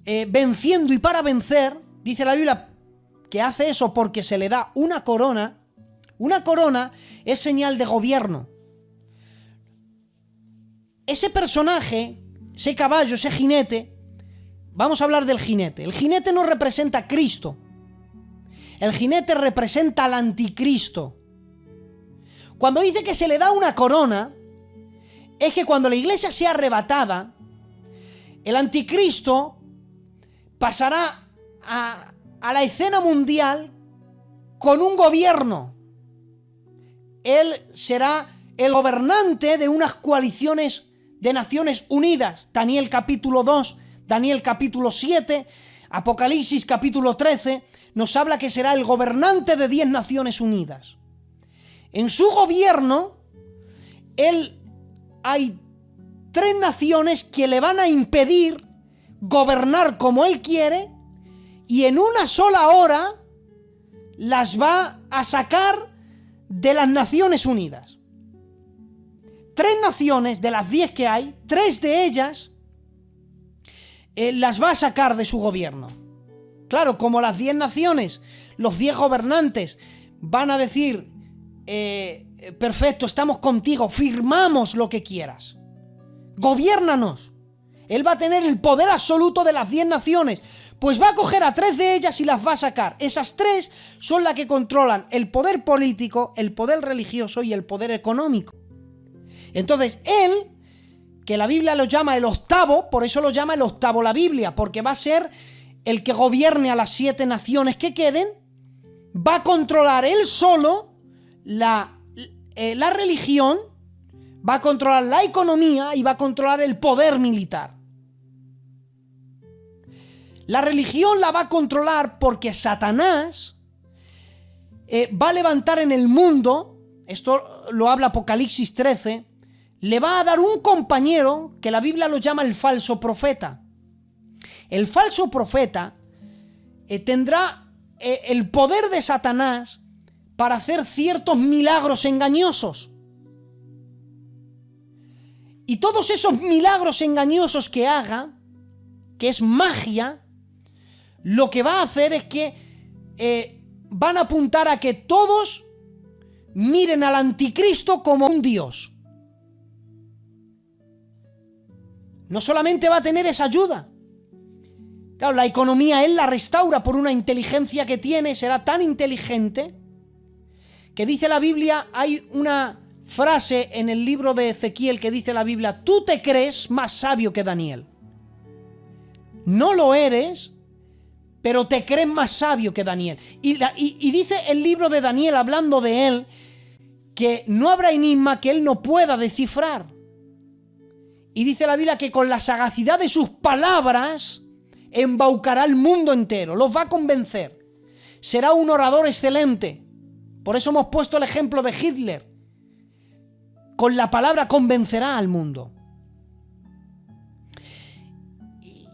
venciendo y para vencer, dice la Biblia que hace eso porque se le da una corona. Una corona es señal de gobierno. Ese personaje, ese caballo, ese jinete, vamos a hablar del jinete. El jinete no representa a Cristo. El jinete representa al anticristo. Cuando dice que se le da una corona, es que cuando la iglesia sea arrebatada, el anticristo pasará a la escena mundial con un gobierno. Él será el gobernante de unas coaliciones de Naciones Unidas. Daniel capítulo 2, Daniel capítulo 7, Apocalipsis capítulo 13, nos habla que será el gobernante de 10 Naciones Unidas. En su gobierno, hay 3 naciones que le van a impedir gobernar como él quiere, y en una sola hora las va a sacar de las Naciones Unidas. 3 naciones de las 10 que hay, 3 de ellas las va a sacar de su gobierno. Claro, como las 10 naciones, los 10 gobernantes van a decir, perfecto, estamos contigo, firmamos lo que quieras, gobiérnanos. Él va a tener el poder absoluto de las 10 naciones, pues va a coger a 3 de ellas y las va a sacar. Esas 3 son las que controlan el poder político, el poder religioso y el poder económico. Entonces, él, que la Biblia lo llama el octavo, por eso lo llama el octavo la Biblia, porque va a ser el que gobierne a las 7 naciones que queden, va a controlar él solo la religión, va a controlar la economía y va a controlar el poder militar. La religión la va a controlar porque Satanás va a levantar en el mundo, esto lo habla Apocalipsis 13, le va a dar un compañero que la Biblia lo llama el falso profeta. El falso profeta tendrá el poder de Satanás para hacer ciertos milagros engañosos. Y todos esos milagros engañosos que haga, que es magia, lo que va a hacer es que van a apuntar a que todos miren al anticristo como un dios. No solamente va a tener esa ayuda. Claro, la economía él la restaura por una inteligencia que tiene, será tan inteligente que dice la Biblia, hay una frase en el libro de Ezequiel que dice la Biblia, tú te crees más sabio que Daniel. No lo eres, pero te crees más sabio que Daniel. Y dice el libro de Daniel, hablando de él, que no habrá enigma que él no pueda descifrar. Y dice la Biblia que con la sagacidad de sus palabras embaucará al mundo entero, los va a convencer. Será un orador excelente. Por eso hemos puesto el ejemplo de Hitler. Con la palabra convencerá al mundo.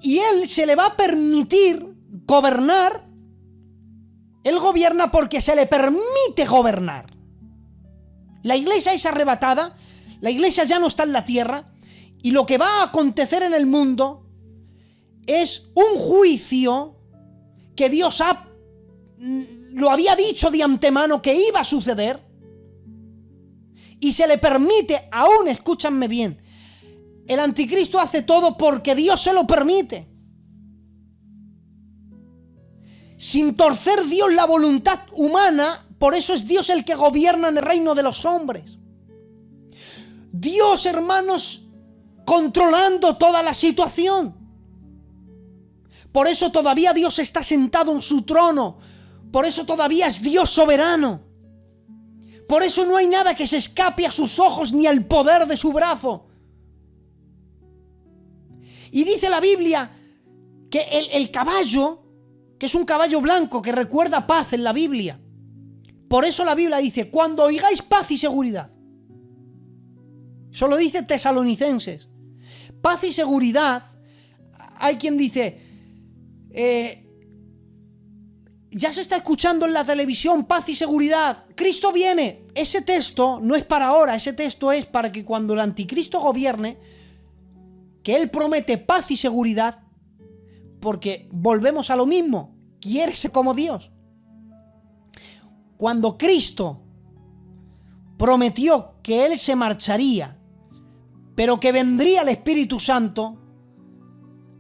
Y él se le va a permitir gobernar. Él gobierna porque se le permite gobernar. La iglesia es arrebatada, la iglesia ya no está en la tierra, y lo que va a acontecer en el mundo es un juicio que Dios lo había dicho de antemano que iba a suceder, y se le permite, aún, escúchanme bien, el anticristo hace todo porque Dios se lo permite. Sin torcer Dios la voluntad humana, por eso es Dios el que gobierna en el reino de los hombres. Dios, hermanos, controlando toda la situación. Por eso todavía Dios está sentado en su trono. Por eso todavía es Dios soberano. Por eso no hay nada que se escape a sus ojos ni al poder de su brazo. Y dice la Biblia que el caballo, que es un caballo blanco que recuerda paz en la Biblia. Por eso la Biblia dice, cuando oigáis paz y seguridad. Eso lo dice Tesalonicenses. Paz y seguridad. Hay quien dice, ya se está escuchando en la televisión, paz y seguridad, Cristo viene. Ese texto no es para ahora, ese texto es para que cuando el anticristo gobierne, que él promete paz y seguridad, porque volvemos a lo mismo, quiere ser como Dios. Cuando Cristo prometió que él se marcharía, pero que vendría el Espíritu Santo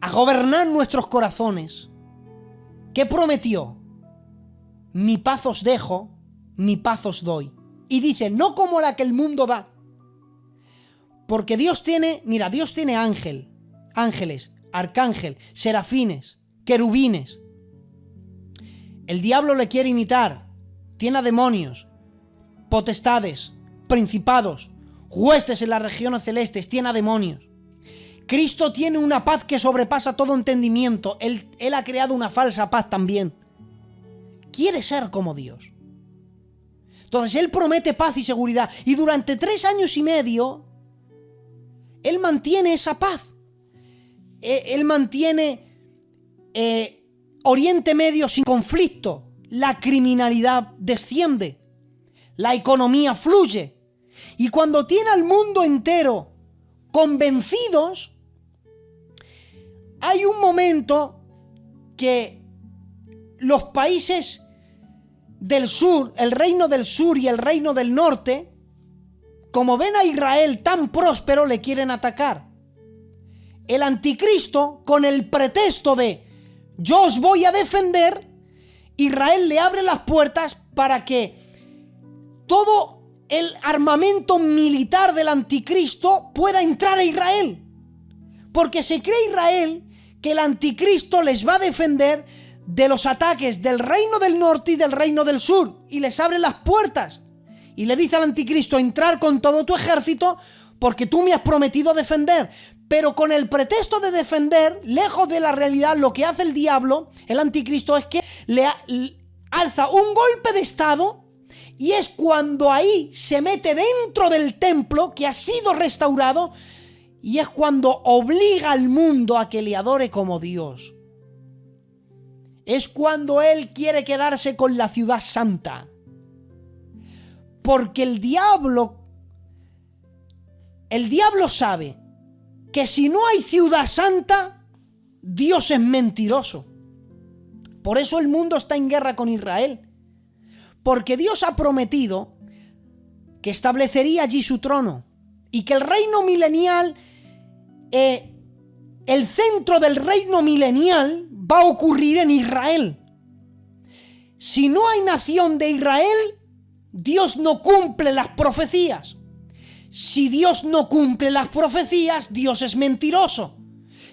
a gobernar nuestros corazones, ¿qué prometió? Mi paz os dejo, mi paz os doy. Y dice, no como la que el mundo da. Porque Dios tiene, mira, Dios tiene ángeles, arcángel, serafines, querubines. El diablo le quiere imitar, tiene a demonios, potestades, principados, huestes en las regiones celestes, tiene a demonios. Cristo tiene una paz que sobrepasa todo entendimiento. Él ha creado una falsa paz también. Quiere ser como Dios. Entonces Él promete paz y seguridad. Y durante 3 años y medio, Él mantiene esa paz. Él mantiene Oriente Medio sin conflicto. La criminalidad desciende. La economía fluye. Y cuando tiene al mundo entero convencidos, hay un momento que los países del sur, el reino del sur y el reino del norte, como ven a Israel tan próspero, le quieren atacar. El anticristo, con el pretexto de yo os voy a defender, Israel le abre las puertas para que todo el armamento militar del anticristo pueda entrar a Israel. Porque se cree Israel que el anticristo les va a defender de los ataques del reino del norte y del reino del sur, y les abre las puertas y le dice al anticristo, entrar con todo tu ejército porque tú me has prometido defender. Pero con el pretexto de defender, lejos de la realidad, lo que hace el diablo, el anticristo, es que le alza un golpe de estado, y es cuando ahí se mete dentro del templo que ha sido restaurado, y es cuando obliga al mundo a que le adore como Dios. Es cuando él quiere quedarse con la ciudad santa. Porque el diablo sabe que si no hay ciudad santa, Dios es mentiroso. Por eso el mundo está en guerra con Israel. Porque Dios ha prometido que establecería allí su trono y que el reino milenial, el centro del reino milenial va a ocurrir en Israel. Si no hay nación de Israel, Dios no cumple las profecías. Si Dios no cumple las profecías, Dios es mentiroso.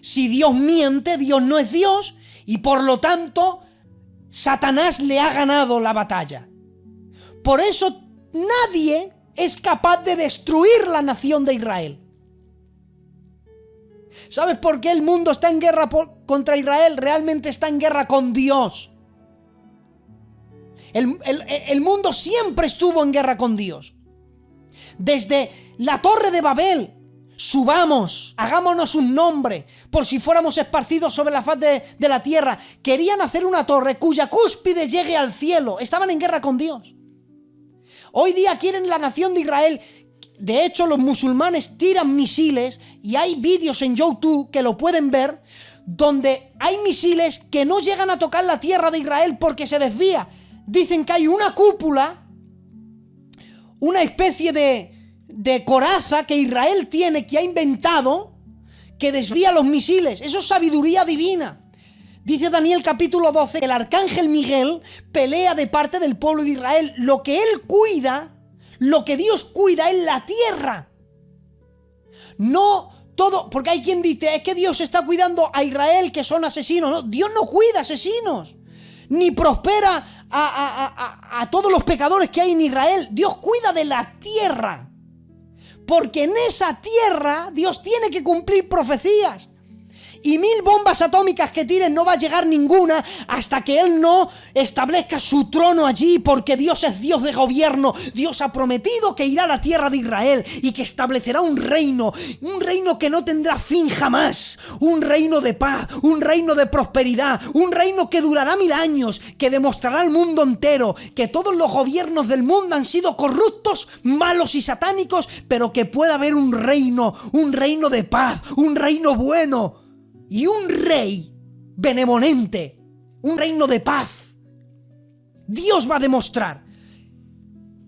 Si Dios miente, Dios no es Dios y por lo tanto, Satanás le ha ganado la batalla. Por eso nadie es capaz de destruir la nación de Israel. ¿Sabes por qué el mundo está en guerra contra Israel? Realmente está en guerra con Dios. El mundo siempre estuvo en guerra con Dios. Desde la Torre de Babel, subamos, hagámonos un nombre, por si fuéramos esparcidos sobre la faz de la tierra. Querían hacer una torre cuya cúspide llegue al cielo. Estaban en guerra con Dios. Hoy día quieren la nación de Israel. De hecho, los musulmanes tiran misiles y hay vídeos en YouTube que lo pueden ver, donde hay misiles que no llegan a tocar la tierra de Israel porque se desvía. Dicen que hay una cúpula, una especie de coraza que Israel tiene, que ha inventado, que desvía los misiles. Eso es sabiduría divina. Dice Daniel capítulo 12 que el arcángel Miguel pelea de parte del pueblo de Israel. Lo que él cuida, lo que Dios cuida es la tierra. No todo, porque hay quien dice, es que Dios está cuidando a Israel, que son asesinos. No, Dios no cuida asesinos, ni prospera a todos los pecadores que hay en Israel. Dios cuida de la tierra, porque en esa tierra Dios tiene que cumplir profecías. Y 1000 bombas atómicas que tiren no va a llegar ninguna hasta que Él no establezca su trono allí, porque Dios es Dios de gobierno. Dios ha prometido que irá a la tierra de Israel y que establecerá un reino que no tendrá fin jamás, un reino de paz, un reino de prosperidad, un reino que durará 1000 años, que demostrará al mundo entero que todos los gobiernos del mundo han sido corruptos, malos y satánicos, pero que pueda haber un reino de paz, un reino bueno. Y un rey benevolente, un reino de paz. Dios va a demostrar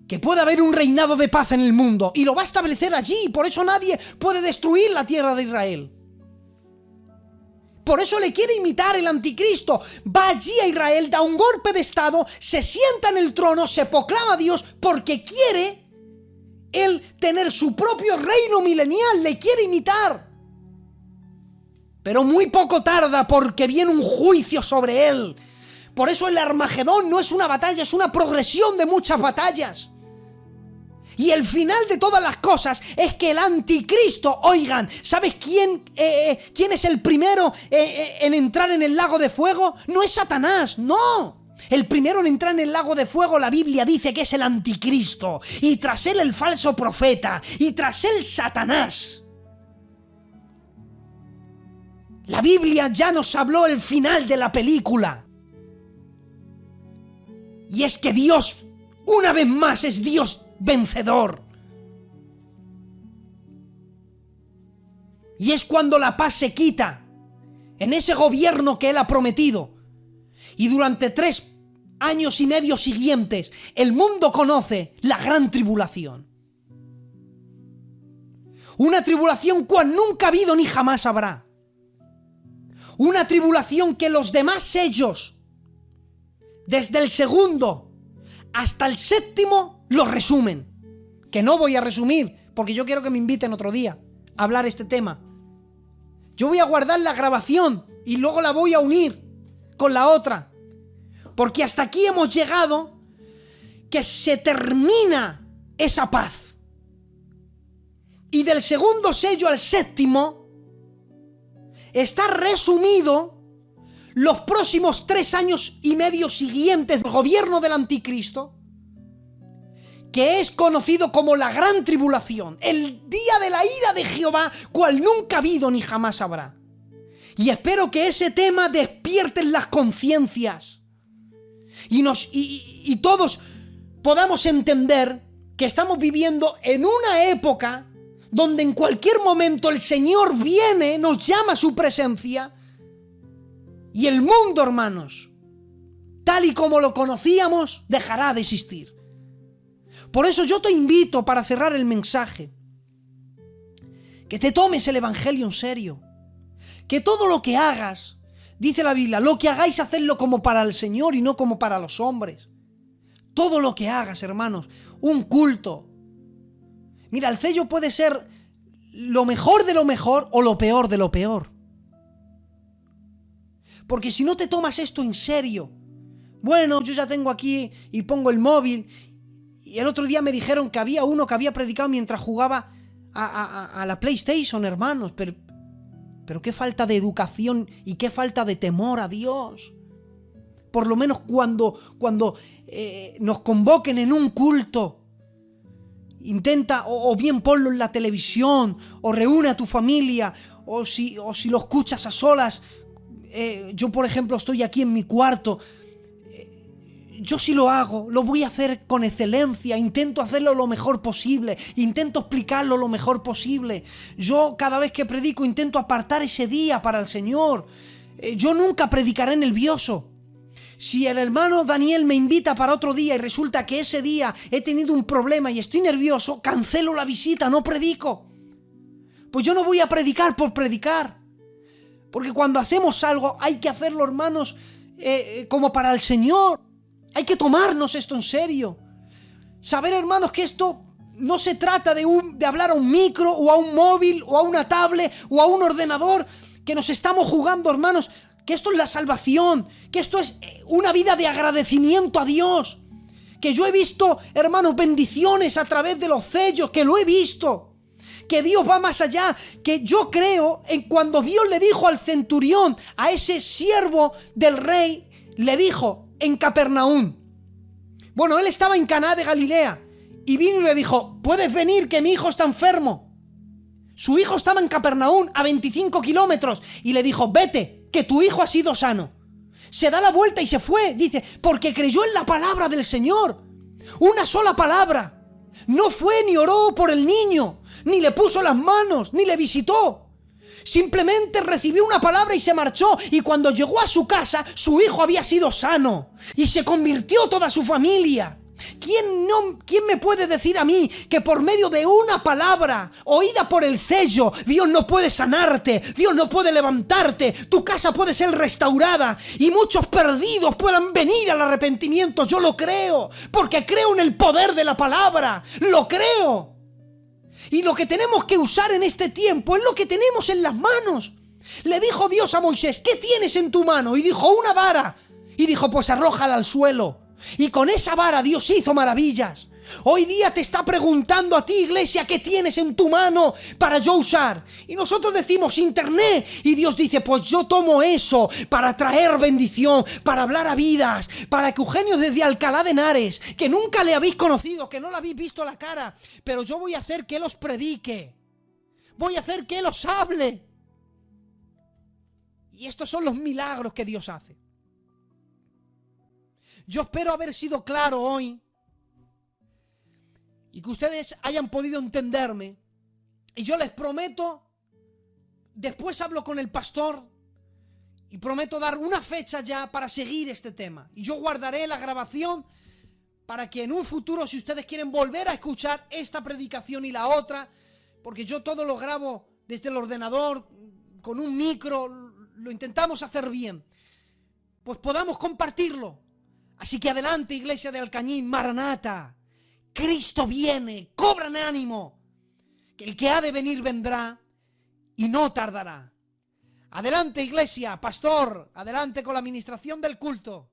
que puede haber un reinado de paz en el mundo y lo va a establecer allí. Por eso nadie puede destruir la tierra de Israel. Por eso le quiere imitar el anticristo. Va allí a Israel, da un golpe de estado, se sienta en el trono, se proclama Dios porque quiere él tener su propio reino milenial, le quiere imitar. Pero muy poco tarda porque viene un juicio sobre él. Por eso el Armagedón no es una batalla, es una progresión de muchas batallas. Y el final de todas las cosas es que el anticristo, oigan, ¿sabes quién es el primero en entrar en el lago de fuego? No es Satanás, no. El primero en entrar en el lago de fuego, la Biblia dice que es el anticristo. Y tras él el falso profeta. Y tras él Satanás. La Biblia ya nos habló el final de la película. Y es que Dios, una vez más, es Dios vencedor. Y es cuando la paz se quita en ese gobierno que Él ha prometido. Y durante 3 años y medio siguientes, el mundo conoce la gran tribulación. Una tribulación cual nunca ha habido ni jamás habrá. Una tribulación que los demás sellos, desde el segundo hasta el 7º, lo resumen. Que no voy a resumir, porque yo quiero que me inviten otro día a hablar este tema. Yo voy a guardar la grabación y luego la voy a unir con la otra. Porque hasta aquí hemos llegado, que se termina esa paz. Y del segundo sello al 7º, está resumido los próximos 3 años y medio siguientes del gobierno del anticristo, que es conocido como la gran tribulación, el día de la ira de Jehová, cual nunca ha habido ni jamás habrá. Y espero que ese tema despierte las conciencias y todos podamos entender que estamos viviendo en una época donde en cualquier momento el Señor viene, nos llama a su presencia, y el mundo, hermanos, tal y como lo conocíamos, dejará de existir. Por eso yo te invito, para cerrar el mensaje, que te tomes el Evangelio en serio, que todo lo que hagas, dice la Biblia, lo que hagáis, hacedlo como para el Señor y no como para los hombres. Todo lo que hagas, hermanos, un culto. Mira, el sello puede ser lo mejor de lo mejor o lo peor de lo peor. Porque si no te tomas esto en serio, bueno, yo ya tengo aquí y pongo el móvil, y el otro día me dijeron que había uno que había predicado mientras jugaba a la PlayStation, hermanos, pero qué falta de educación y qué falta de temor a Dios. Por lo menos cuando nos convoquen en un culto, intenta o bien ponlo en la televisión, o reúne a tu familia, o si lo escuchas a solas. Yo, por ejemplo, estoy aquí en mi cuarto. Yo sí lo hago, lo voy a hacer con excelencia, intento hacerlo lo mejor posible, intento explicarlo lo mejor posible. Yo cada vez que predico intento apartar ese día para el Señor. Yo nunca predicaré nervioso. Si el hermano Daniel me invita para otro día y resulta que ese día he tenido un problema y estoy nervioso, cancelo la visita, no predico. Pues yo no voy a predicar por predicar. Porque cuando hacemos algo hay que hacerlo, hermanos, como para el Señor. Hay que tomarnos esto en serio. Saber, hermanos, que esto no se trata de hablar a un micro o a un móvil o a una tablet o a un ordenador, que nos estamos jugando, hermanos, que esto es la salvación, que esto es una vida de agradecimiento a Dios. Que yo he visto, hermanos, bendiciones a través de los sellos, que lo he visto. Que Dios va más allá, que yo creo en cuando Dios le dijo al centurión, a ese siervo del rey, le dijo en Capernaum. Bueno, él estaba en Caná de Galilea y vino y le dijo, ¿puedes venir que mi hijo está enfermo? Su hijo estaba en Capernaum a 25 kilómetros y le dijo, vete, que tu hijo ha sido sano. Se da la vuelta y se fue, dice, porque creyó en la palabra del Señor. Una sola palabra. No fue ni oró por el niño, ni le puso las manos, ni le visitó. Simplemente recibió una palabra y se marchó, y cuando llegó a su casa, su hijo había sido sano y se convirtió toda su familia. ¿Quién me puede decir a mí que por medio de una palabra oída por el sello, Dios no puede sanarte, Dios no puede levantarte, tu casa puede ser restaurada y muchos perdidos puedan venir al arrepentimiento? Yo lo creo, porque creo en el poder de la palabra, lo creo. Y lo que tenemos que usar en este tiempo es lo que tenemos en las manos. Le dijo Dios a Moisés, ¿qué tienes en tu mano? Y dijo, una vara. Y dijo, pues arrójala al suelo. Y con esa vara Dios hizo maravillas. Hoy día te está preguntando a ti, iglesia, ¿qué tienes en tu mano para yo usar? Y nosotros decimos internet, y Dios dice, pues yo tomo eso para traer bendición, para hablar a vidas, para que Eugenio desde Alcalá de Henares, que nunca le habéis conocido, que no le habéis visto la cara, pero yo voy a hacer que él os predique, voy a hacer que él os hable. Y estos son los milagros que Dios hace. Yo espero haber sido claro hoy y que ustedes hayan podido entenderme. Y yo les prometo, después hablo con el pastor y prometo dar una fecha ya para seguir este tema. Y yo guardaré la grabación para que en un futuro, si ustedes quieren volver a escuchar esta predicación y la otra, porque yo todo lo grabo desde el ordenador, con un micro, lo intentamos hacer bien, pues podamos compartirlo. Así que adelante, iglesia de Alcañiz, Maranata. Cristo viene, cobran ánimo, que el que ha de venir vendrá y no tardará. Adelante, iglesia, pastor, adelante con la administración del culto.